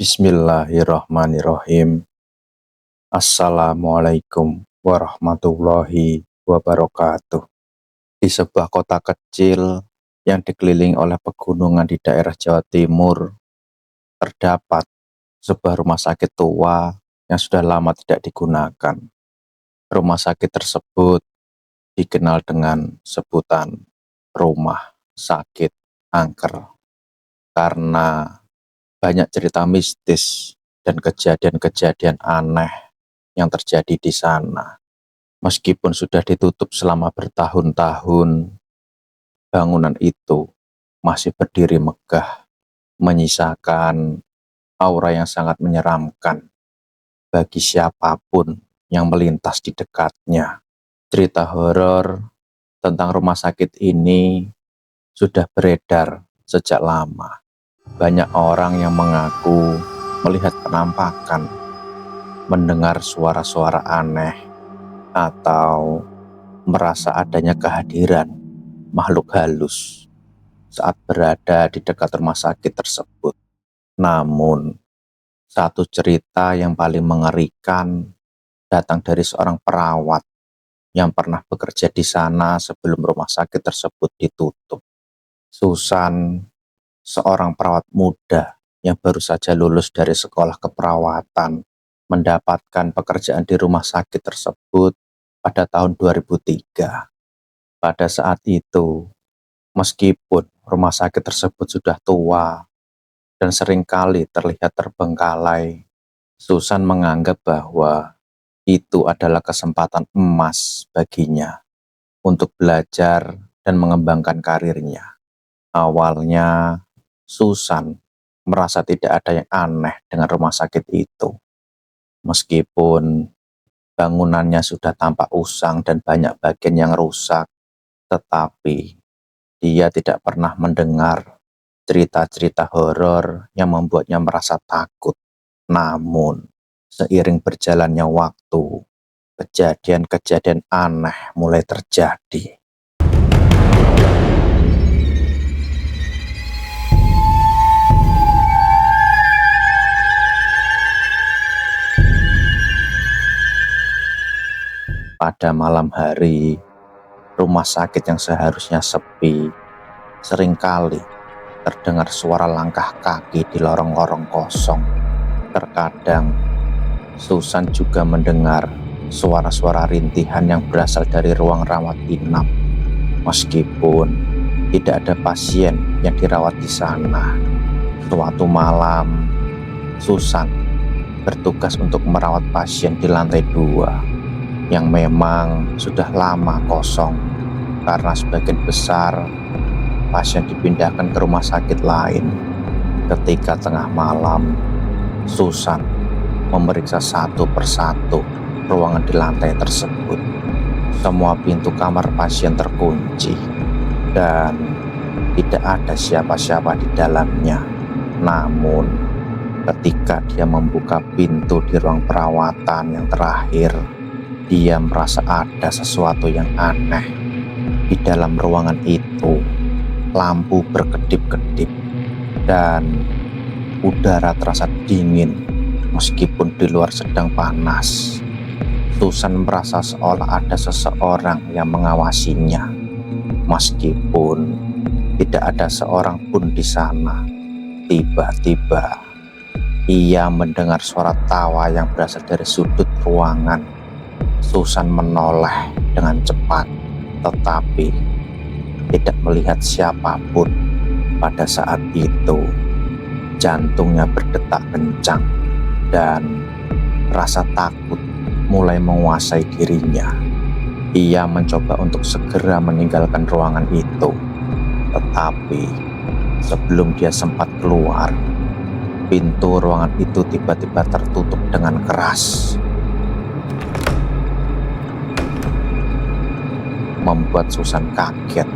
Bismillahirrahmanirrahim. Assalamualaikum warahmatullahi wabarakatuh. Di sebuah kota kecil yang dikelilingi oleh pegunungan di daerah Jawa Timur, terdapat sebuah rumah sakit tua yang sudah lama tidak digunakan. Rumah sakit tersebut dikenal dengan sebutan Rumah Sakit Angker karena banyak cerita mistis dan kejadian-kejadian aneh yang terjadi di sana. Meskipun sudah ditutup selama bertahun-tahun, bangunan itu masih berdiri megah, menyisakan aura yang sangat menyeramkan bagi siapapun yang melintas di dekatnya. Cerita horor tentang rumah sakit ini sudah beredar sejak lama. Banyak orang yang mengaku melihat penampakan, mendengar suara-suara aneh, atau merasa adanya kehadiran makhluk halus saat berada di dekat rumah sakit tersebut. Namun, satu cerita yang paling mengerikan datang dari seorang perawat yang pernah bekerja di sana sebelum rumah sakit tersebut ditutup. Susan, seorang perawat muda yang baru saja lulus dari sekolah keperawatan, mendapatkan pekerjaan di rumah sakit tersebut pada tahun 2003. Pada saat itu, meskipun rumah sakit tersebut sudah tua dan seringkali terlihat terbengkalai, Susan menganggap bahwa itu adalah kesempatan emas baginya untuk belajar dan mengembangkan karirnya. Awalnya, Susan merasa tidak ada yang aneh dengan rumah sakit itu. Meskipun bangunannya sudah tampak usang dan banyak bagian yang rusak, tetapi dia tidak pernah mendengar cerita-cerita horor yang membuatnya merasa takut. Namun, seiring berjalannya waktu, kejadian-kejadian aneh mulai terjadi. Pada malam hari, rumah sakit yang seharusnya sepi seringkali terdengar suara langkah kaki di lorong-lorong kosong. Terkadang, Susan juga mendengar suara-suara rintihan yang berasal dari ruang rawat inap. Meskipun tidak ada pasien yang dirawat di sana, suatu malam, Susan bertugas untuk merawat pasien di lantai 2 yang memang sudah lama kosong karena sebagian besar pasien dipindahkan ke rumah sakit lain. Ketika tengah malam, Susan memeriksa satu persatu ruangan di lantai tersebut. Semua pintu kamar pasien terkunci dan tidak ada siapa-siapa di dalamnya. Namun, ketika dia membuka pintu di ruang perawatan yang terakhir, dia merasa ada sesuatu yang aneh. Di dalam ruangan itu, lampu berkedip-kedip dan udara terasa dingin meskipun di luar sedang panas. Susan merasa seolah ada seseorang yang mengawasinya. Meskipun tidak ada seorang pun di sana, tiba-tiba ia mendengar suara tawa yang berasal dari sudut ruangan. Susan menoleh dengan cepat, tetapi tidak melihat siapapun. Pada saat itu, jantungnya berdetak kencang dan rasa takut mulai menguasai dirinya. Ia mencoba untuk segera meninggalkan ruangan itu, tetapi sebelum dia sempat keluar, pintu ruangan itu tiba-tiba tertutup dengan keras, membuat Susan kaget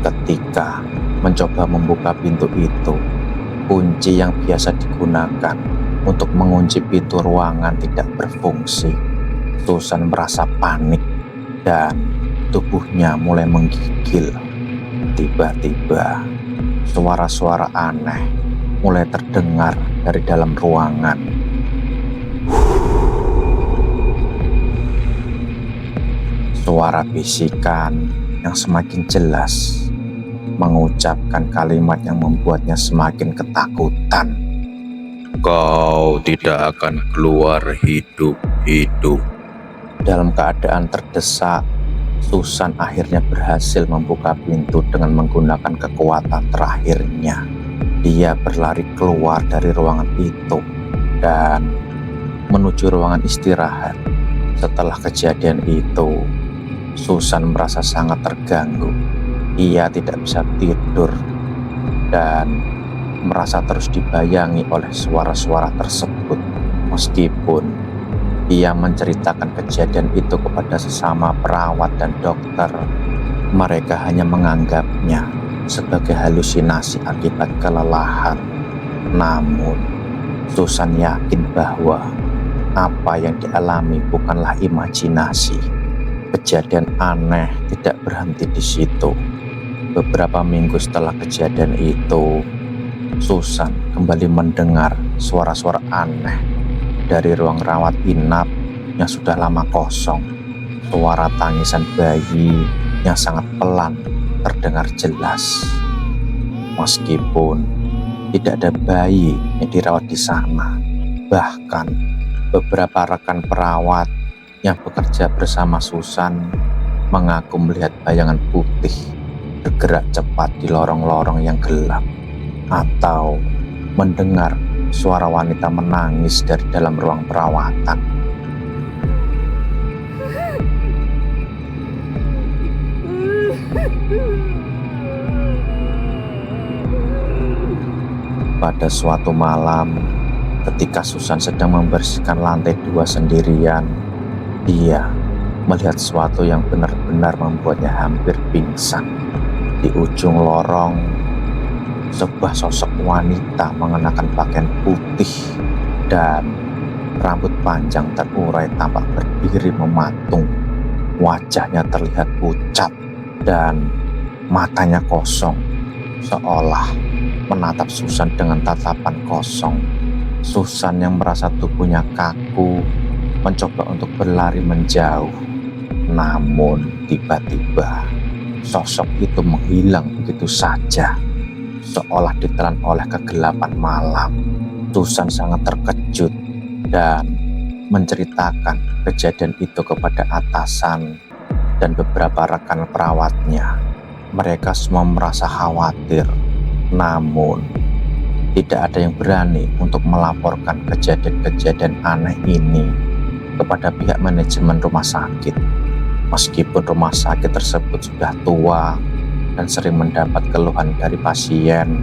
ketika mencoba membuka pintu itu. Kunci yang biasa digunakan untuk mengunci pintu ruangan tidak berfungsi. Susan merasa panik dan tubuhnya mulai menggigil. Tiba-tiba, suara-suara aneh mulai terdengar dari dalam ruangan. Suara bisikan yang semakin jelas mengucapkan kalimat yang membuatnya semakin ketakutan. Kau tidak akan keluar hidup-hidup. Dalam keadaan terdesak, Susan akhirnya berhasil membuka pintu dengan menggunakan kekuatan terakhirnya. Dia berlari keluar dari ruangan itu dan menuju ruangan istirahat. Setelah kejadian itu, Susan merasa sangat terganggu. Ia tidak bisa tidur dan merasa terus dibayangi oleh suara-suara tersebut. Meskipun ia menceritakan kejadian itu kepada sesama perawat dan dokter, mereka hanya menganggapnya sebagai halusinasi akibat kelelahan. Namun, Susan yakin bahwa apa yang dialami bukanlah imajinasi. Kejadian aneh tidak berhenti di situ. Beberapa minggu setelah kejadian itu, Susan kembali mendengar suara-suara aneh dari ruang rawat inap yang sudah lama kosong. Suara tangisan bayi yang sangat pelan terdengar jelas. Meskipun tidak ada bayi yang dirawat di sana, bahkan beberapa rekan perawat yang bekerja bersama Susan mengaku melihat bayangan putih bergerak cepat di lorong-lorong yang gelap, atau mendengar suara wanita menangis dari dalam ruang perawatan. Pada suatu malam, ketika Susan sedang membersihkan lantai 2 sendirian, dia melihat sesuatu yang benar-benar membuatnya hampir pingsan. Di ujung lorong, sebuah sosok wanita mengenakan pakaian putih dan rambut panjang terurai tampak berdiri mematung. Wajahnya terlihat pucat dan matanya kosong, seolah menatap Susan dengan tatapan kosong. Susan yang merasa tubuhnya kaku mencoba untuk berlari menjauh. Namun tiba-tiba sosok itu menghilang begitu saja, seolah ditelan oleh kegelapan malam. Susan sangat terkejut dan menceritakan kejadian itu kepada atasan dan beberapa rekan perawatnya. Mereka semua merasa khawatir, namun tidak ada yang berani untuk melaporkan kejadian-kejadian aneh ini kepada pihak manajemen rumah sakit. Meskipun rumah sakit tersebut sudah tua dan sering mendapat keluhan dari pasien,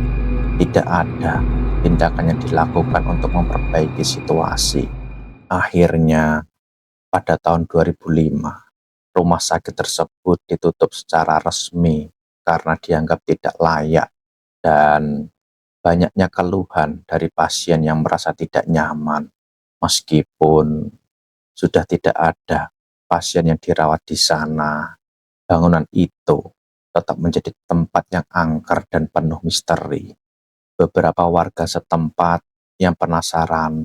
tidak ada tindakan yang dilakukan untuk memperbaiki situasi. Akhirnya, pada tahun 2005, rumah sakit tersebut ditutup secara resmi karena dianggap tidak layak, dan banyaknya keluhan dari pasien yang merasa tidak nyaman. Meskipun sudah tidak ada pasien yang dirawat di sana, bangunan itu tetap menjadi tempat yang angker dan penuh misteri. Beberapa warga setempat yang penasaran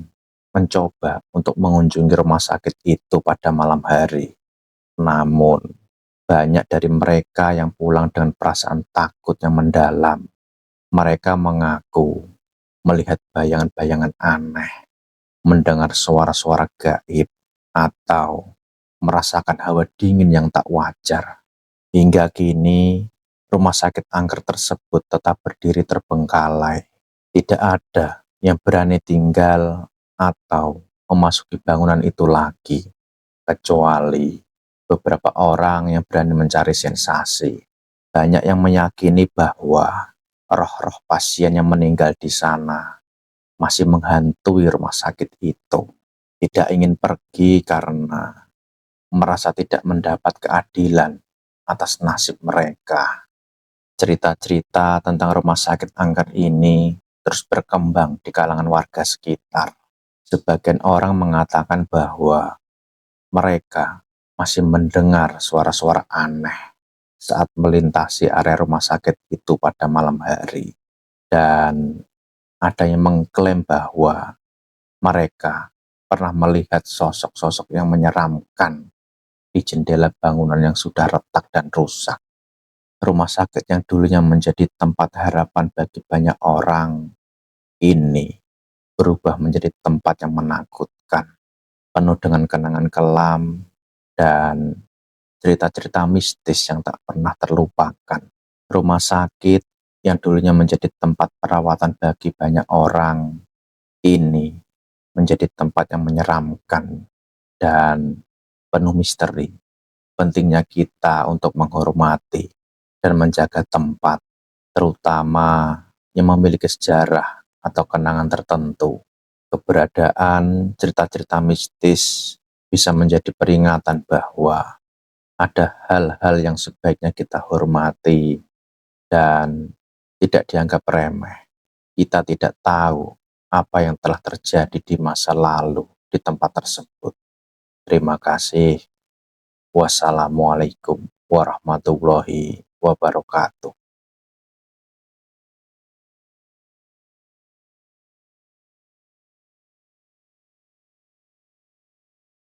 mencoba untuk mengunjungi rumah sakit itu pada malam hari. Namun, banyak dari mereka yang pulang dengan perasaan takut yang mendalam. Mereka mengaku melihat bayangan-bayangan aneh, mendengar suara-suara gaib, atau merasakan hawa dingin yang tak wajar. Hingga kini, rumah sakit angker tersebut tetap berdiri terbengkalai. Tidak ada yang berani tinggal atau memasuki bangunan itu lagi, kecuali beberapa orang yang berani mencari sensasi. Banyak yang meyakini bahwa roh-roh pasien yang meninggal di sana masih menghantui rumah sakit itu. Tidak ingin pergi karena merasa tidak mendapat keadilan atas nasib mereka. Cerita-cerita tentang rumah sakit angker ini terus berkembang di kalangan warga sekitar. Sebagian orang mengatakan bahwa mereka masih mendengar suara-suara aneh saat melintasi area rumah sakit itu pada malam hari. Dan Ada yang mengklaim bahwa mereka pernah melihat sosok-sosok yang menyeramkan di jendela bangunan yang sudah retak dan rusak. Rumah sakit yang dulunya menjadi tempat harapan bagi banyak orang, ini berubah menjadi tempat yang menakutkan, penuh dengan kenangan kelam dan cerita-cerita mistis yang tak pernah terlupakan. Rumah sakit yang dulunya menjadi tempat perawatan bagi banyak orang, ini menjadi tempat yang menyeramkan dan penuh misteri. Pentingnya kita untuk menghormati dan menjaga tempat, terutama yang memiliki sejarah atau kenangan tertentu. Keberadaan cerita-cerita mistis bisa menjadi peringatan bahwa ada hal-hal yang sebaiknya kita hormati dan tidak dianggap remeh. Kita tidak tahu apa yang telah terjadi di masa lalu di tempat tersebut. Terima kasih. Wassalamualaikum warahmatullahi wabarakatuh.